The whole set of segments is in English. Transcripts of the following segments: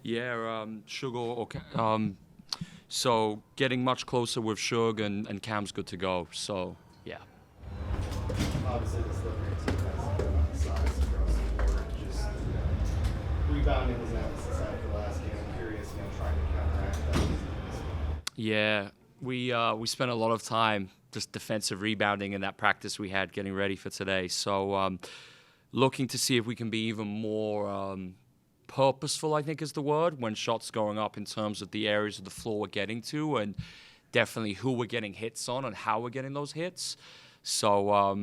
Yeah, Sugar. So getting much closer with Shug and Cam's good to go. So yeah. Obviously, this Liberty team has a good amount of size across the board. Just rebounding was an emphasis after the last game. I'm curious, trying to counteract that. Yeah, we spent a lot of time just defensive rebounding in that practice we had getting ready for today. So looking to see if we can be even more purposeful, I think is the word, when shots going up in terms of the areas of the floor we're getting to and definitely who we're getting hits on and how we're getting those hits. So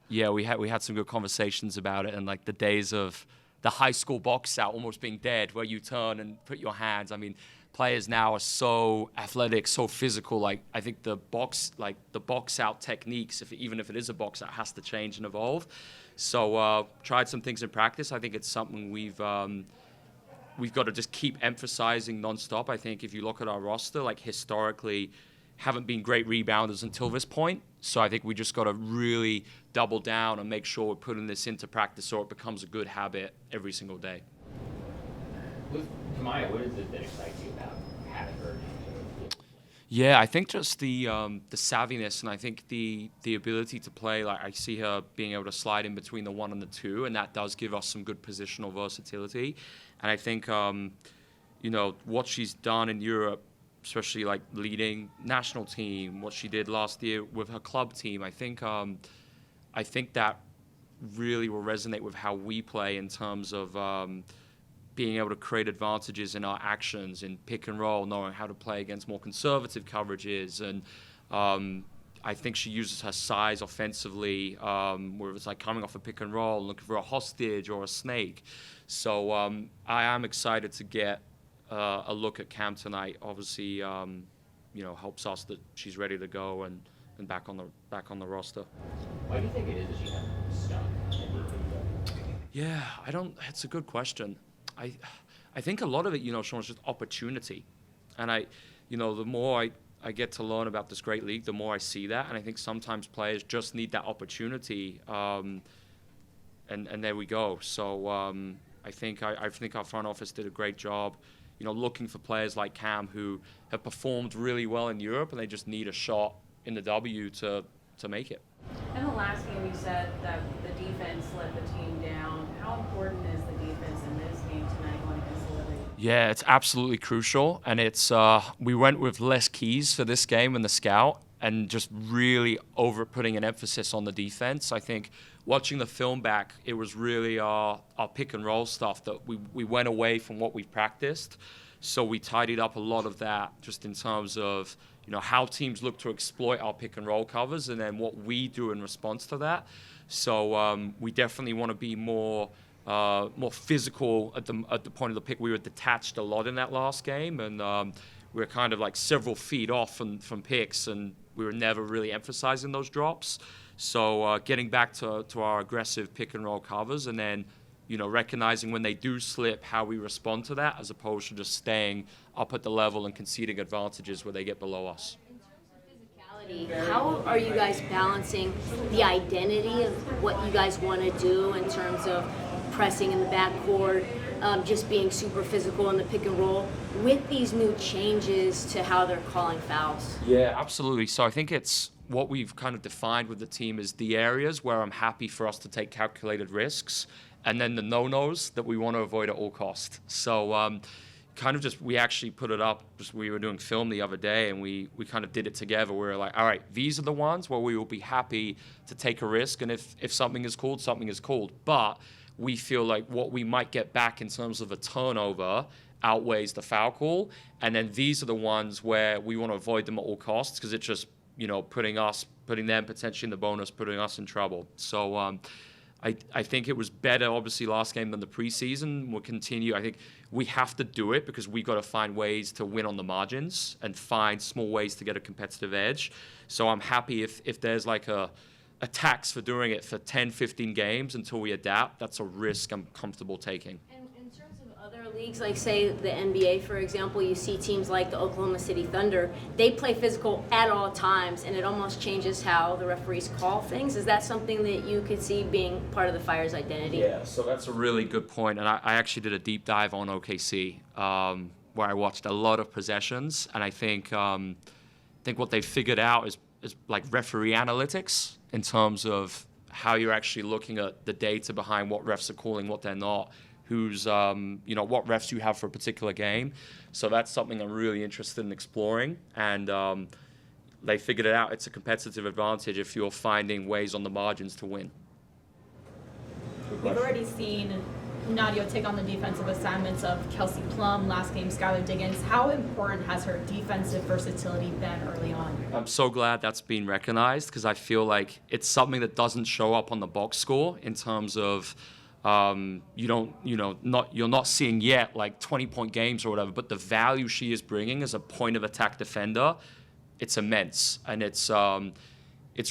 yeah, we had some good conversations about it, and like the days of the high school box out almost being dead, where you turn and put your hands. I mean, players now are so athletic, so physical. Like I think the box out techniques, even if it is a box out, has to change and evolve. So tried some things in practice. I think it's something we've got to just keep emphasizing nonstop. I think if you look at our roster, like historically, haven't been great rebounders until this point. So I think we just got to really double down and make sure we're putting this into practice so it becomes a good habit every single day. With Kamaya, what is it that excites you about having her? Yeah, I think just the savviness, and I think the ability to play. Like I see her being able to slide in between the 1 and the 2, and that does give us some good positional versatility. And I think what she's done in Europe, especially like leading national team, what she did last year with her club team, I think that really will resonate with how we play in terms of being able to create advantages in our actions in pick and roll, knowing how to play against more conservative coverages. And I think she uses her size offensively, where it's like coming off a pick and roll, looking for a hostage or a snake. So I am excited to get a look at Cam tonight. Obviously, helps us that she's ready to go and back on the roster. Why do you think it is that she hasn't stuck? Yeah, it's a good question. I think a lot of it, Sean, is just opportunity. And the more I get to learn about this great league, the more I see that. And I think sometimes players just need that opportunity. And there we go. So I think our front office did a great job, looking for players like Cam who have performed really well in Europe, and they just need a shot in the W to make it. In the last game, you said that the defense let the team down. How important is the defense in this game tonight going against the Liberty? Yeah, it's absolutely crucial, and it's we went with less keys for this game in the scout, and just really putting an emphasis on the defense. I think watching the film back, it was really our pick and roll stuff that we went away from what we practiced. So we tidied up a lot of that just in terms of how teams look to exploit our pick and roll covers, and then what we do in response to that. So we definitely want to be more physical at the point of the pick. We were detached a lot in that last game, and we were kind of like several feet off from picks, and we were never really emphasizing those drops. So getting back to our aggressive pick and roll covers, and then recognizing when they do slip, how we respond to that, as opposed to just staying up at the level and conceding advantages where they get below us. In terms of physicality, how are you guys balancing the identity of what you guys want to do in terms of pressing in the backcourt, just being super physical in the pick and roll, with these new changes to how they're calling fouls? Yeah, absolutely. So I think it's what we've kind of defined with the team is the areas where I'm happy for us to take calculated risks, and then the no-nos that we want to avoid at all costs. So we actually put it up, we were doing film the other day, and we kind of did it together. We were like, all right, these are the ones where we will be happy to take a risk, and if something is called, something is called. But we feel like what we might get back in terms of a turnover outweighs the foul call. And then these are the ones where we want to avoid them at all costs, because it's just, putting them potentially in the bonus, putting us in trouble. So I think it was better, obviously, last game than the preseason. We'll continue. I think we have to do it because we got to find ways to win on the margins and find small ways to get a competitive edge. So I'm happy if there's like a tax for doing it for 10, 15 games until we adapt. That's a risk I'm comfortable taking. And in terms of other other leagues, like say the NBA, for example, you see teams like the Oklahoma City Thunder, they play physical at all times, and it almost changes how the referees call things. Is that something that you could see being part of the Fire's identity? Yeah, so that's a really good point. And I actually did a deep dive on OKC, where I watched a lot of possessions, and I think what they figured out is like referee analytics in terms of how you're actually looking at the data behind what refs are calling, what they're not, who's, what refs you have for a particular game. So that's something I'm really interested in exploring. And they figured it out. It's a competitive advantage if you're finding ways on the margins to win. We've already seen Nadia take on the defensive assignments of Kelsey Plum, last game Skylar Diggins. How important has her defensive versatility been early on? I'm so glad that's been recognized because I feel like it's something that doesn't show up on the box score in terms of you're not seeing yet like 20-point games or whatever, but the value she is bringing as a point of attack defender, it's immense, and it's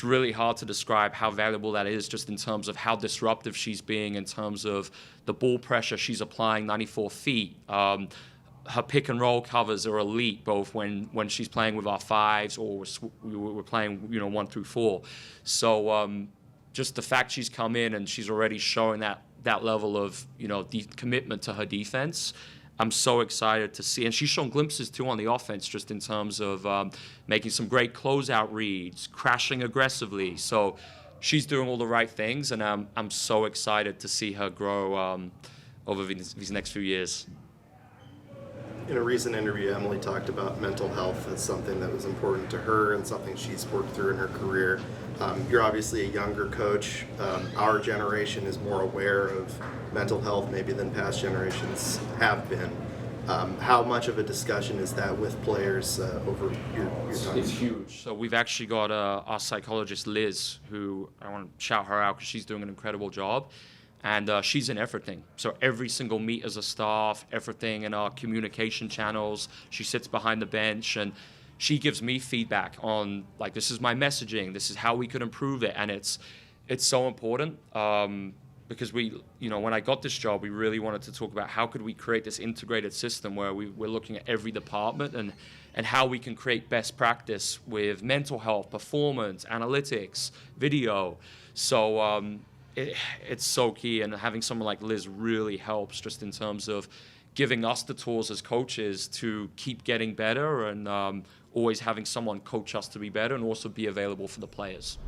really hard to describe how valuable that is just in terms of how disruptive she's being, in terms of the ball pressure she's applying 94 feet. Her pick and roll covers are elite, both when she's playing with our fives or we're playing 1 through 4. So just the fact she's come in and she's already showing that level of commitment to her defense, I'm so excited to see. And she's shown glimpses, too, on the offense, just in terms of making some great closeout reads, crashing aggressively. So she's doing all the right things, and I'm so excited to see her grow over these next few years. In a recent interview, Emily talked about mental health as something that was important to her and something she's worked through in her career. You're obviously a younger coach. Our generation is more aware of mental health maybe than past generations have been. How much of a discussion is that with players over your time? It's huge. So we've actually got our psychologist, Liz, who I want to shout her out because she's doing an incredible job. And she's in everything. So every single meet as a staff, everything in our communication channels. She sits behind the bench and she gives me feedback on, like, this is my messaging, this is how we could improve it. And it's so important because when I got this job, we really wanted to talk about how could we create this integrated system where we're looking at every department and how we can create best practice with mental health, performance, analytics, video. So it's so key, and having someone like Liz really helps just in terms of giving us the tools as coaches to keep getting better and always having someone coach us to be better and also be available for the players.